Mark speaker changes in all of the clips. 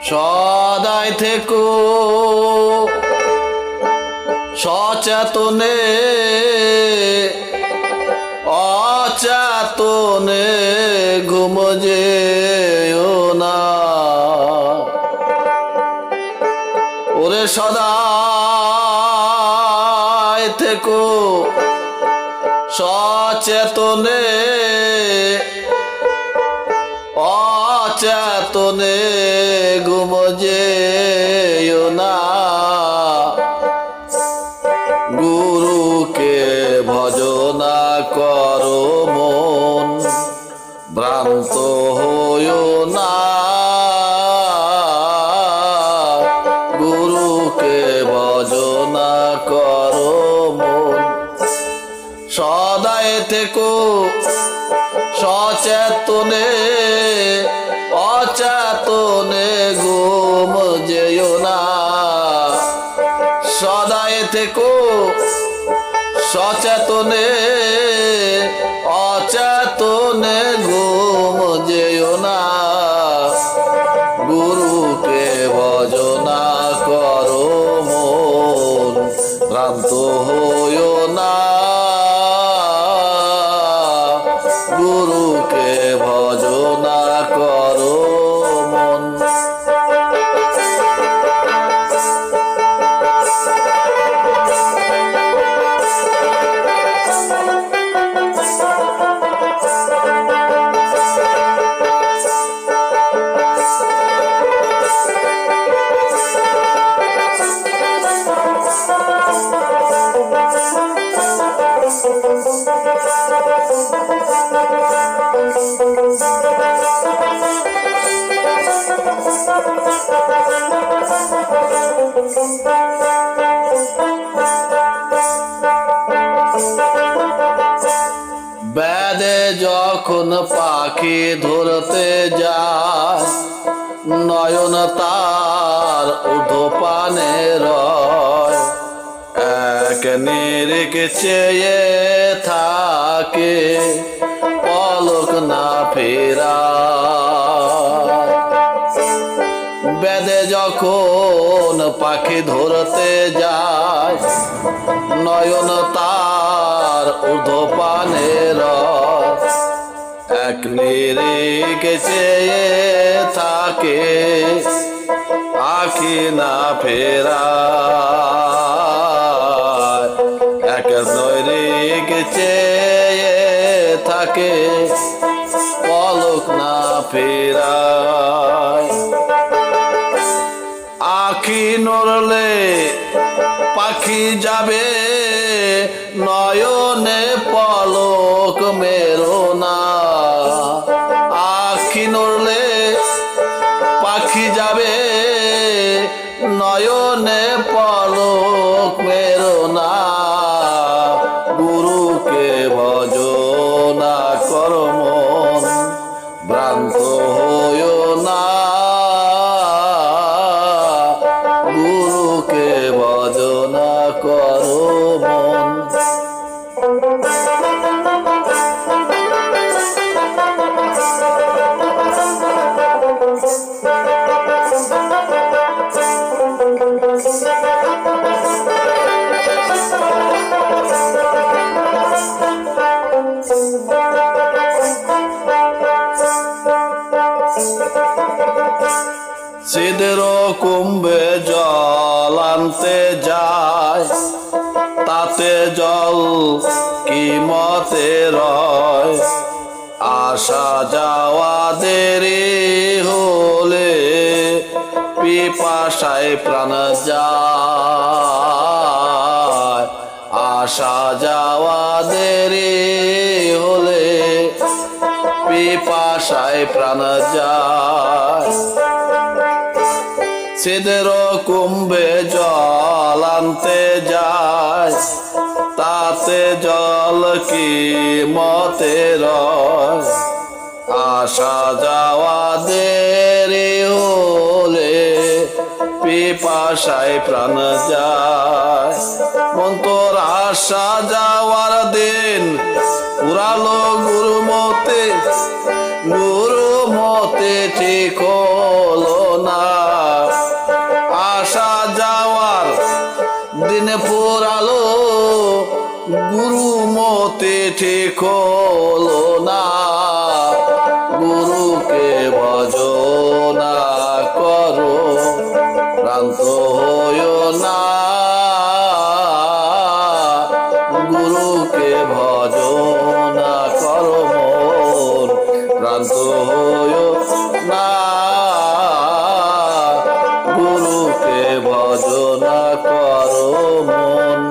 Speaker 1: সদাই থেকো সচেতনে অচেতনে ঘুম যেও না। ওরে সদাই থেকো সচেতনে অচেতনে ঘুম যেও না। গুরুকে ভজনা করো মন, ভ্রান্ত হইও না। গুরুকে ভজনা করো মন। সদাই থেকো সচেতনে অচেতনে ঘুম যেও না। সদাই থেকো সচেতনে অচেতনে ঘুম যেও না। গুরুকে ভজনা করো মন, ভ্রান্ত হইও না। গুরুকে ভজনা করো মন। বেদে যখন পাখি ধরতে যায়, নয়ন তার উদ্ধপানে রয়। এক নিরিখে চেয়ে থাকে, পলক না ফেরায়। বেদে যখন পাখি ধরতে যায়, নয়ন তার উদ্ধপানে রয়। এক নিরিখে চেয়ে থাকে, আখি না ফেরায়। এক নিরিখে চেয়ে থাকে, পলক না ফেরায়। আখি নড়লে পাখি যাবে, নয়নে পলক মেরো না। আখি নড়লে পাখি যাবে, নয়নে পলক মেরো না। গুরুকে ভজনা করো মন, ভ্রান্ত হইও না। গুরুকে ভজনা করো মন। সিদ্ধের কুম্ভে জল আনতে যায়, তাতে জল কি মতে রয়। আসা যাওয়া দেরি হলে পিপাসায় প্রাণ যায়। আসা যাওয়া দেরি হলে পিপাসায় প্রাণ যায়। সিদ্ধের কুম্ভে জল আনতে যায়, তাতে জল কি মতে রয়। আসা যাওয়া দেরি হলে পিপাসায় প্রাণ যায়। মন তোর আসা যাওয়ার দিন পুরালো গুরু মতে, গুরু মতে ঠিক হলো না। খোলো না, গুরুকে ভজনা করো, ভ্রান্ত হইও না, গুরুকে ভজনা করো মন, ভ্রান্ত হইও না, গুরুকে ভজনা করো মন।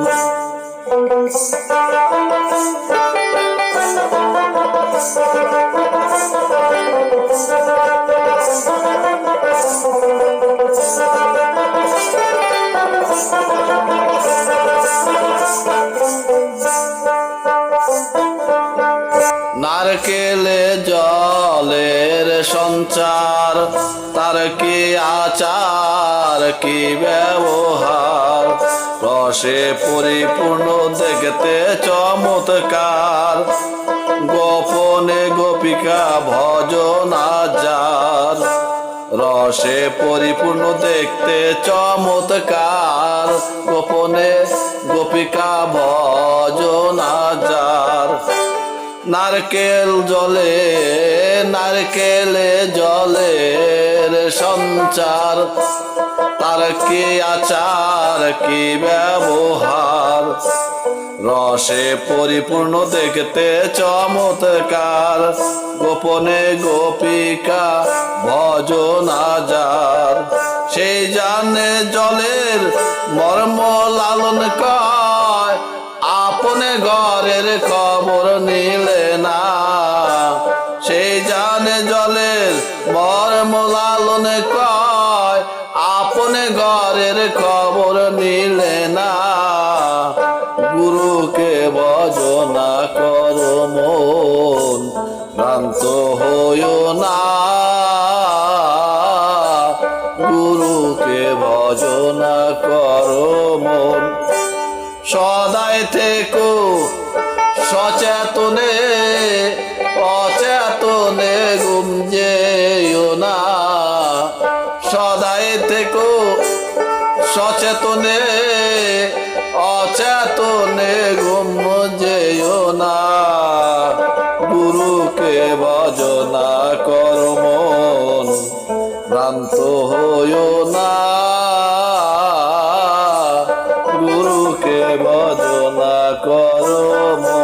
Speaker 1: নারকেলে জলের সঞ্চার, তার কি আচার কি ব্যবহার, রসে পরিপূর্ণ দেখতে চমৎকার, গোপনে গোপিকা ভজনা যার, রসে পরিপূর্ণ দেখতে চমৎকার, গোপনে গোপিকা ভজনা যার। নারকেল জলে নারকেলে জলের সঞ্চার, তার কি আচার কি ব্যবহার, রসে পরিপূর্ণ দেখতে চমৎকার, গোপনে গোপিকা ভজনা যার, সেই জানে জলের মর্ম লালন কয়, আপনে ঘরের খবর নিলে না, সেই জানে জলের মর্ম লালন কয়, আপনে ঘরের খবর নিলে না, গুরুকে ভজনা করো মন, ভ্রান্ত হইও না, গুরুকে ভজনা করো মন। সদাই থেকো সচেতনে, অচেতনে ঘুম যেও না, সদাই থেকো সচেতনে, অচেতনে ঘুম যেও না, গুরুকে ভজনা করো মন, ভ্রান্ত হইও না, গুরুকে ভজনা করো মন।